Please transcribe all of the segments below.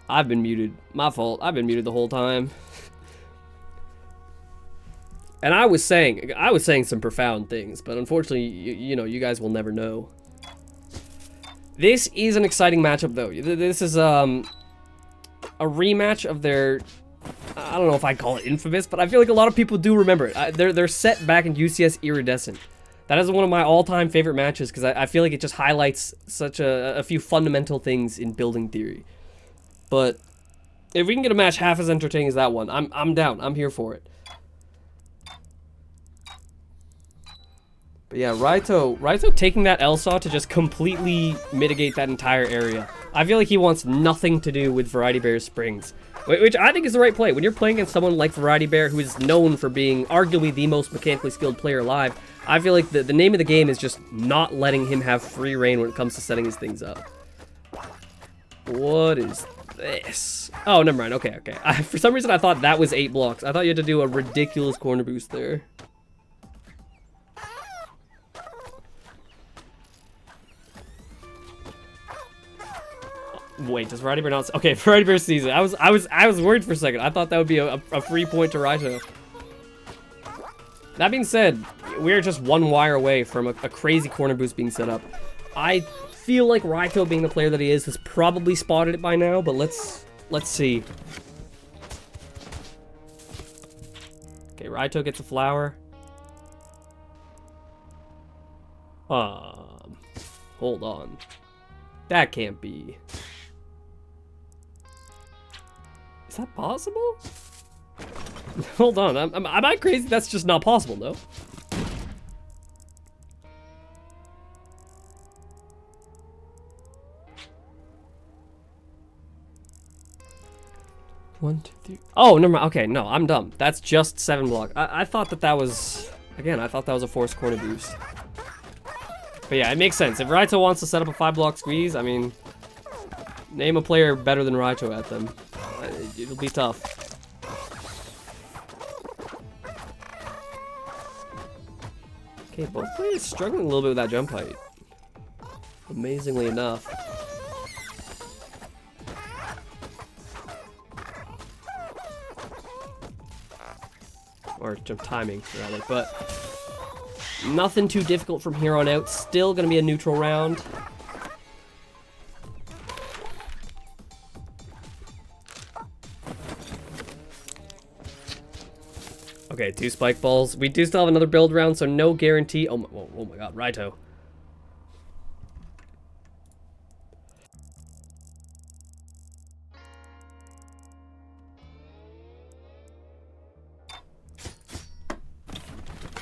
I've been muted. My fault. I've been muted the whole time. And I was saying some profound things, but unfortunately, you know, you guys will never know. This is an exciting matchup, though. This is a rematch of their, I don't know if I call it infamous, but I feel like a lot of people do remember it. They're set back in UCS Iridescent. That is one of my all-time favorite matches because I feel like it just highlights such a few fundamental things in building theory. But if we can get a match half as entertaining as that one, I'm down. I'm here for it. But yeah, Raito taking that L-Saw to just completely mitigate that entire area. I feel like he wants nothing to do with Variety Bear's Springs, which I think is the right play. When you're playing against someone like Variety Bear, who is known for being arguably the most mechanically skilled player alive, I feel like the name of the game is just not letting him have free reign when it comes to setting his things up. What is this? Oh, never mind. Okay. For some reason, I thought that was 8 blocks. I thought you had to do a ridiculous corner boost there. Wait, does Variety Bear not? Okay, Variety Bear sees it. I was worried for a second. I thought that would be a free point to Raito. That being said, we're just one wire away from a crazy corner boost being set up. I feel like Raito, being the player that he is, has probably spotted it by now, but let's see. Okay, Raito gets a flower. Hold on. That can't be. Is that possible? Hold on, am I crazy? That's just not possible, no? One, two, three. Oh, never mind. Okay, no, I'm dumb. That's just 7 block. I thought that was... Again, I thought that was a forced corner boost. But yeah, it makes sense. If Raito wants to set up a 5-block squeeze, I mean... Name a player better than Raito at them. It'll be tough. Okay, both players struggling a little bit with that jump height. Amazingly enough. Or jump timing, rather. But nothing too difficult from here on out. Still going to be a neutral round. Okay, 2 spike balls. We do still have another build round, so no guarantee. Oh my god, Raito.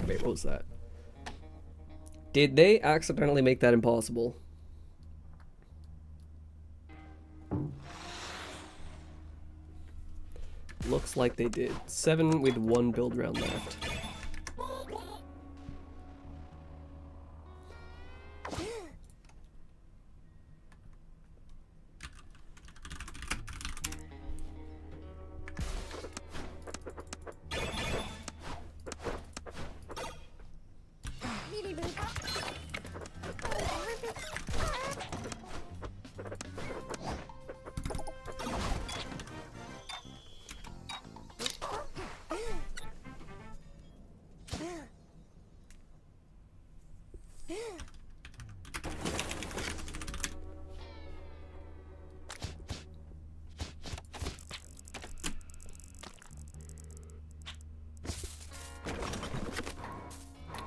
Wait, what was that? Did they accidentally make that impossible? Looks like they did. 7 with 1 build round left.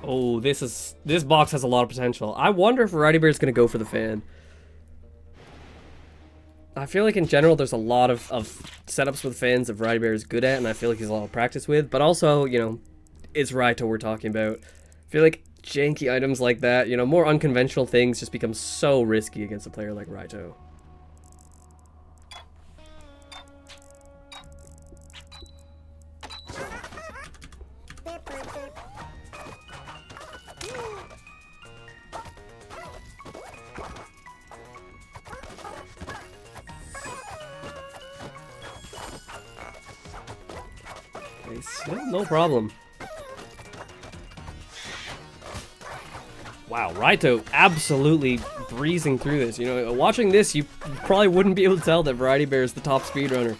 Oh, this box has a lot of potential. I wonder if Variety Bear is going to go for the fan. I feel like in general there's a lot of setups with fans that Variety Bear is good at, and I feel like he's a lot of practice with, but also, you know, it's Raito we're talking about. I feel like janky items like that, you know, more unconventional things just become so risky against a player like Raito. No problem. Wow, Raito absolutely breezing through this. You know, watching this, you probably wouldn't be able to tell that Variety Bear is the top speedrunner.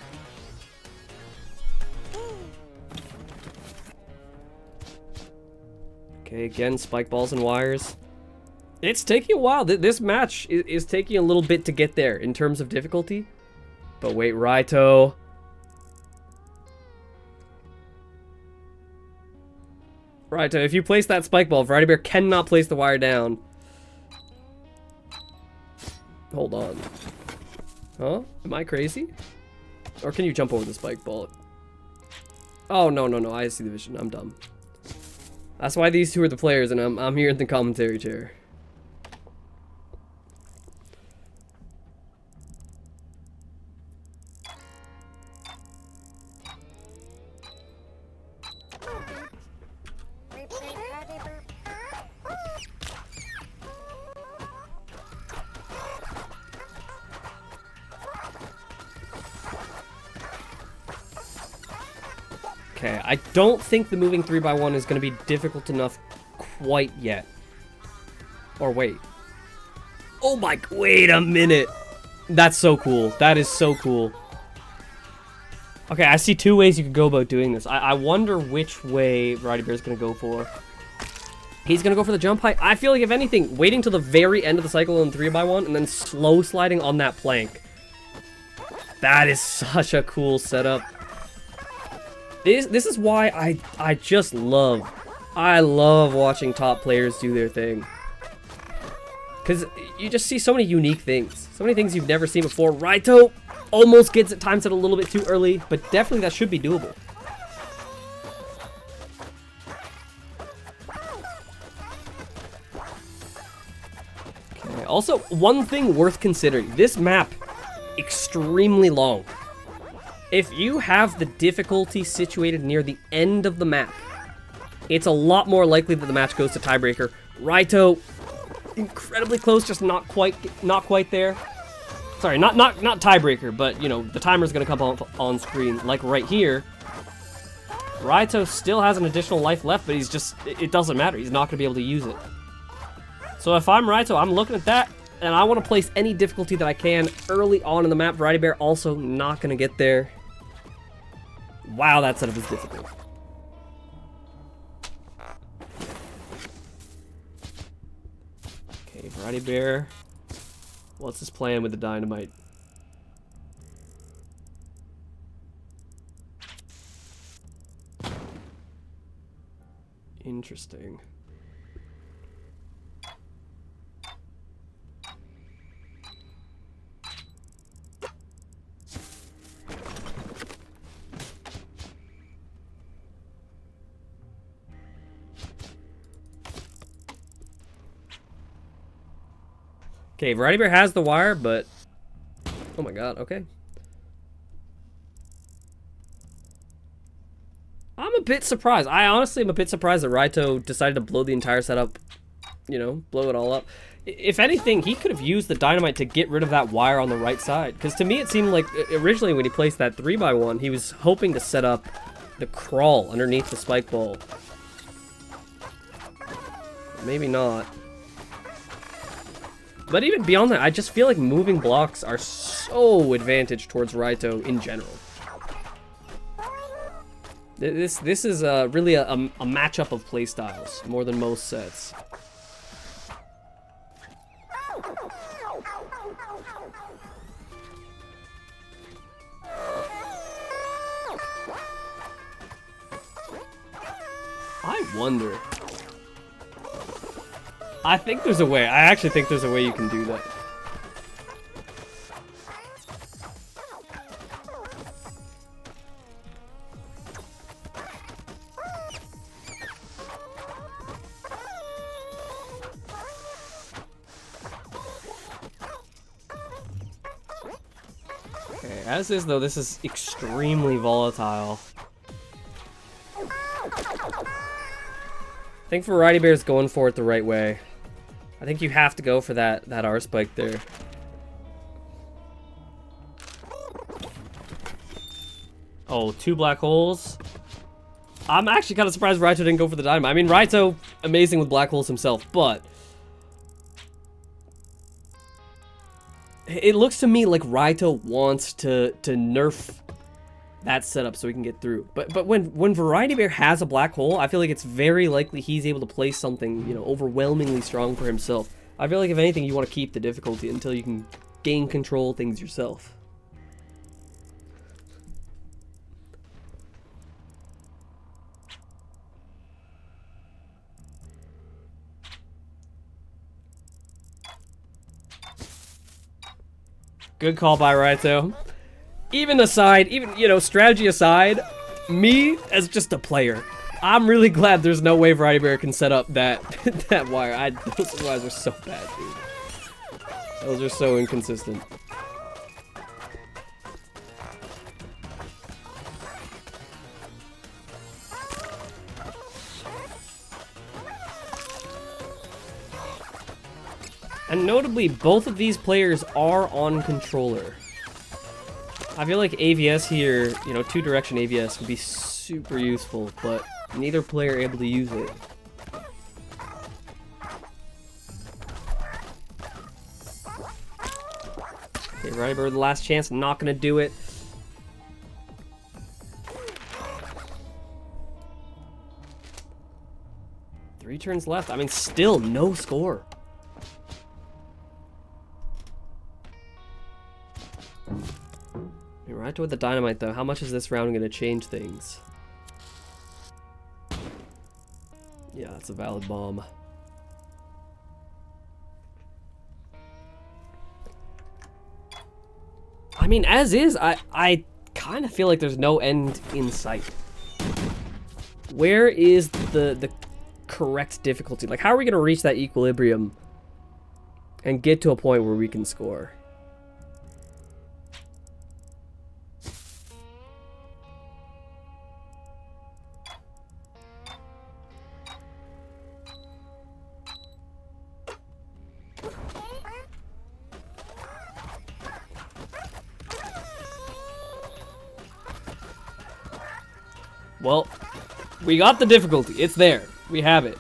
Okay, again, spike balls and wires. It's taking a while. This match is taking a little bit to get there in terms of difficulty. But wait, Raito. Raito, if you place that spike ball, Variety Bear cannot place the wire down. Hold on. Huh? Am I crazy? Or can you jump over the spike ball? Oh, no, no, no. I see the vision. I'm dumb. That's why these two are the players, and I'm here in the commentary chair. Okay, I don't think the moving 3x1 is going to be difficult enough quite yet. Or wait. Oh my, wait a minute. That's so cool. That is so cool. Okay, I see two ways you could go about doing this. I wonder which way Variety Bear is going to go for. He's going to go for the jump height. I feel like, if anything, waiting till the very end of the cycle in 3x1 and then slow sliding on that plank. That is such a cool setup. This is why I just love watching top players do their thing. Because you just see so many unique things. So many things you've never seen before. Raito almost gets at times it a little bit too early, but definitely that should be doable. Okay, also, one thing worth considering. This map, extremely long. If you have the difficulty situated near the end of the map, it's a lot more likely that the match goes to tiebreaker. Raito, incredibly close, just not quite there. Sorry, not tiebreaker, but you know the timer's gonna come on screen like right here. Raito still has an additional life left, but it doesn't matter. He's not gonna be able to use it. So if I'm Raito, I'm looking at that, and I want to place any difficulty that I can early on in the map. Variety Bear also not gonna get there. Wow, that setup is difficult. Okay, Variety Bear. What's his plan with the dynamite? Interesting. Okay, Variety Bear has the wire, but... Oh my god, okay. I'm a bit surprised. I honestly am a bit surprised that Raito decided to blow the entire setup. You know, blow it all up. If anything, he could have used the dynamite to get rid of that wire on the right side. Because to me, it seemed like originally when he placed that 3x1, he was hoping to set up the crawl underneath the spike ball. Maybe not. But even beyond that, I just feel like moving blocks are so advantaged towards Raito in general. This is really a matchup of playstyles more than most sets. I wonder. I think there's a way. I actually think there's a way you can do that. Okay, as is though, this is extremely volatile. I think Variety Bear's going for it the right way. I think you have to go for that R spike there. Oh, 2 black holes. I'm actually kind of surprised Raito didn't go for the dynamite. I mean, Raito, amazing with black holes himself, but It looks to me like Raito wants to nerf that setup so we can get through. But when Variety Bear has a black hole, I feel like it's very likely he's able to play something, you know, overwhelmingly strong for himself. I feel like if anything, you want to keep the difficulty until you can gain control of things yourself. Good call by Raito. Even aside, you know, strategy aside, me as just a player, I'm really glad there's no way Variety Bear can set up that that wire. Those wires are so bad, dude. Those are so inconsistent. And notably, both of these players are on controller. I feel like AVS here, you know, two-direction AVS would be super useful, but neither player able to use it. Okay, Variety Bear, the last chance, not gonna do it. Three turns left. I mean, still no score. Right with the dynamite though, how much is this round gonna change things? Yeah, that's a valid bomb. I mean, as is, I kind of feel like there's no end in sight. Where is the correct difficulty? Like, how are we gonna reach that equilibrium and get to a point where we can score? Well, we got the difficulty. It's there. We have it.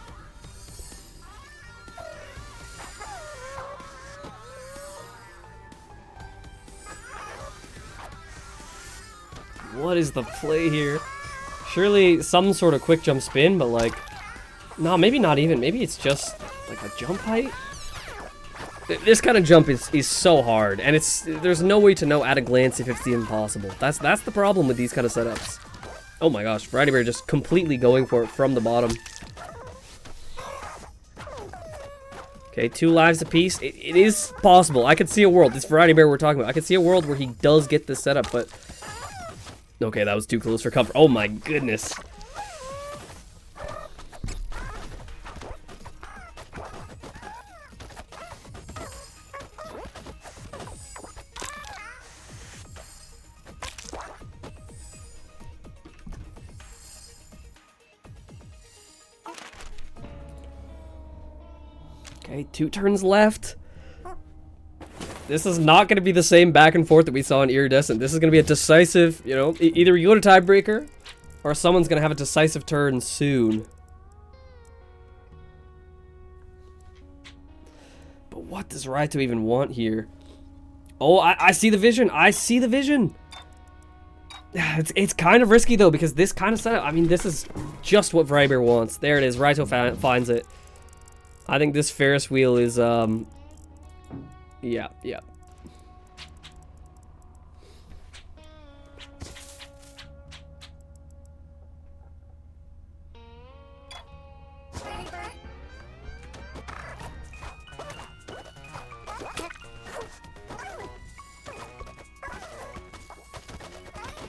What is the play here? Surely some sort of quick jump spin, but like... No, maybe not even. Maybe it's just like a jump height? This kind of jump is so hard, and there's no way to know at a glance if it's even possible. That's the problem with these kind of setups. Oh my gosh, Variety Bear just completely going for it from the bottom. Okay, 2 lives apiece. It is possible. I could see a world. This Variety Bear we're talking about. I could see a world where he does get this setup, but... Okay, that was too close for cover. Oh my goodness. Okay, 2 turns left. This is not going to be the same back and forth that we saw in Iridescent. This is going to be a decisive, you know, either you go to tiebreaker, or someone's going to have a decisive turn soon. But what does Raito even want here? Oh, I see the vision. I see the vision. It's kind of risky, though, because this kind of setup, I mean, this is just what Variety Bear wants. There it is. Raito finds it. I think this Ferris wheel is, yeah.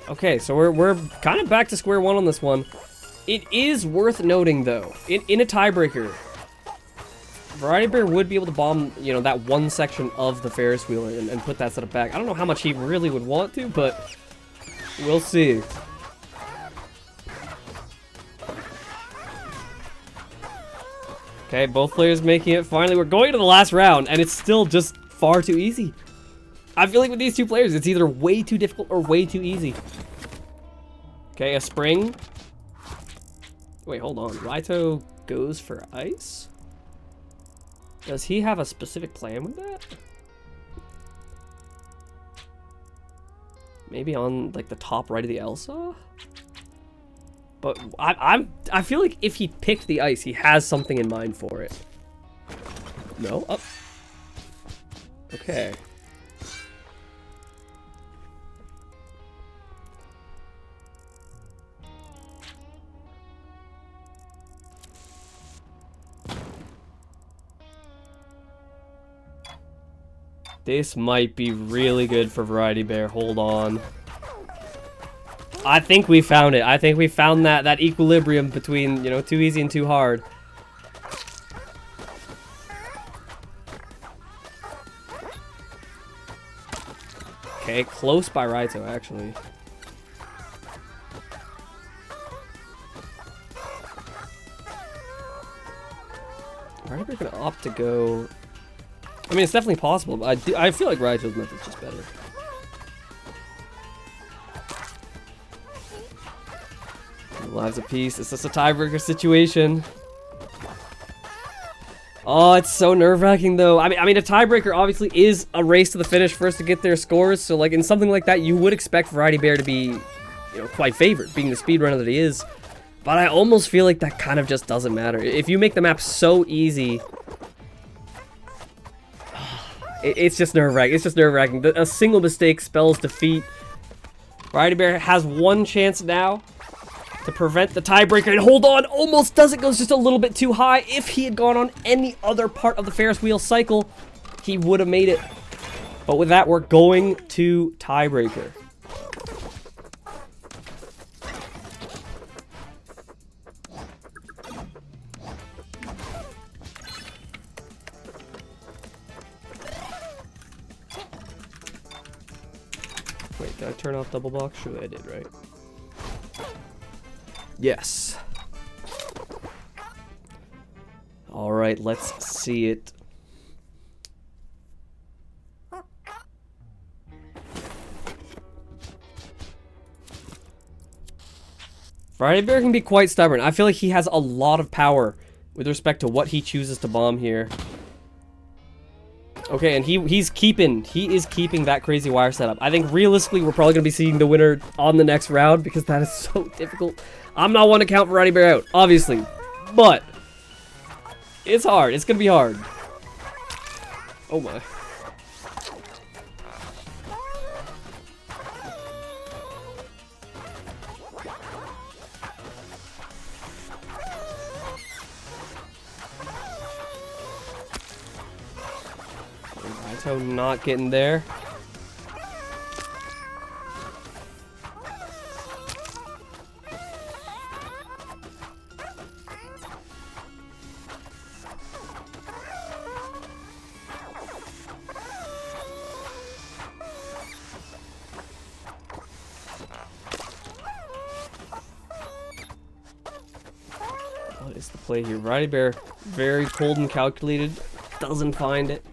Okay, so we're kind of back to square one on this one. It is worth noting, though, in a tiebreaker, Variety Bear would be able to bomb, you know, that one section of the Ferris wheel and put that setup back. I don't know how much he really would want to, but we'll see. Okay, both players making it. Finally, we're going to the last round, and it's still just far too easy. I feel like with these two players, it's either way too difficult or way too easy. Okay, a spring. Wait, hold on. Raito goes for ice? Does he have a specific plan with that? Maybe on like the top right of the Elsa? But I feel like if he picked the ice, he has something in mind for it. No? Oh. Okay. This might be really good for Variety Bear. Hold on. I think we found it. I think we found that equilibrium between, you know, too easy and too hard. Okay, close by Raito, actually. Variety Bear gonna opt to go... I mean, it's definitely possible, but I feel like Raito's method's just better. Lives apiece. Is this a tiebreaker situation? Oh, it's so nerve-wracking though. I mean, a tiebreaker obviously is a race to the finish first to get their scores. So, like in something like that, you would expect Variety Bear to be, you know, quite favored, being the speedrunner that he is. But I almost feel like that kind of just doesn't matter. If you make the map so easy, it's just nerve-wracking. It's just nerve-wracking. A single mistake spells defeat. Variety Bear has one chance now to prevent the tiebreaker, and hold on, almost does it, goes just a little bit too high. If he had gone on any other part of the Ferris wheel cycle, he would have made it. But with that, we're going to tiebreaker. Wait, did I turn off double box? Surely I did, right? Yes. All right, let's see it. Variety Bear can be quite stubborn. I feel like he has a lot of power with respect to what he chooses to bomb here. Okay, and he is keeping that crazy wire setup. I think realistically we're probably gonna be seeing the winner on the next round because that is so difficult. I'm not one to count Variety Bear out, obviously, but it's hard. It's gonna be hard. Oh my. Raito not getting there. What is the play here? Variety Bear, very cold and calculated, doesn't find it.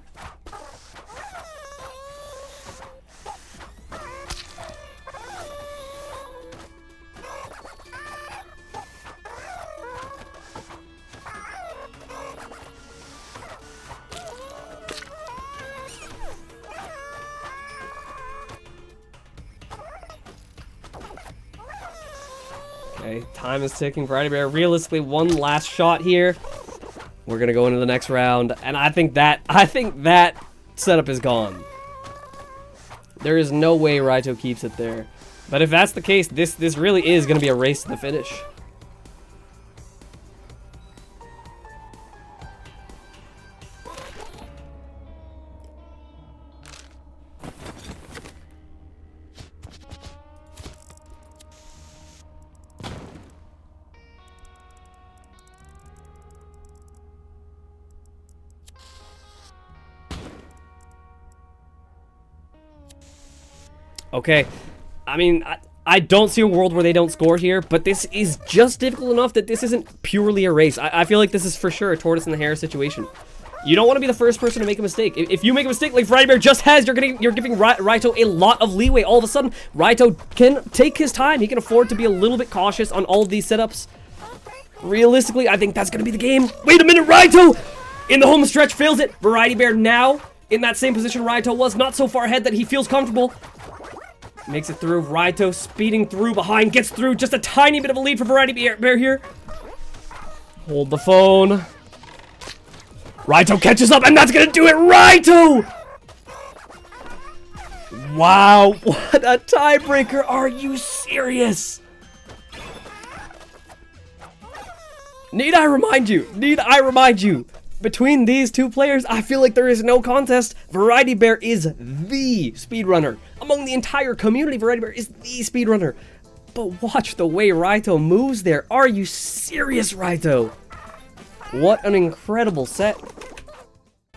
Okay, time is ticking. Variety Bear, realistically, one last shot here. We're gonna go into the next round, and I think that setup is gone. There is no way Raito keeps it there. But if that's the case, this really is gonna be a race to the finish. Okay, I mean, I don't see a world where they don't score here, but this is just difficult enough that this isn't purely a race. I feel like this is for sure a tortoise in the hare situation. You don't want to be the first person to make a mistake. If you make a mistake like Variety Bear just has, you're giving Raito a lot of leeway. All of a sudden, Raito can take his time. He can afford to be a little bit cautious on all of these setups. Realistically, I think that's going to be the game. Wait a minute, Raito! In the home stretch, fails it. Variety Bear now in that same position Raito was, not so far ahead that he feels comfortable. Makes it through. Raito speeding through behind. Gets through. Just a tiny bit of a lead for Variety Bear here. Hold the phone. Raito catches up, and that's gonna do it. Raito! Wow, what a tiebreaker. Are you serious? Need I remind you, between these two players, I feel like there is no contest. Variety Bear is the speedrunner. Among the entire community, Variety Bear is the speedrunner. But watch the way Raito moves there. Are you serious, Raito? What an incredible set.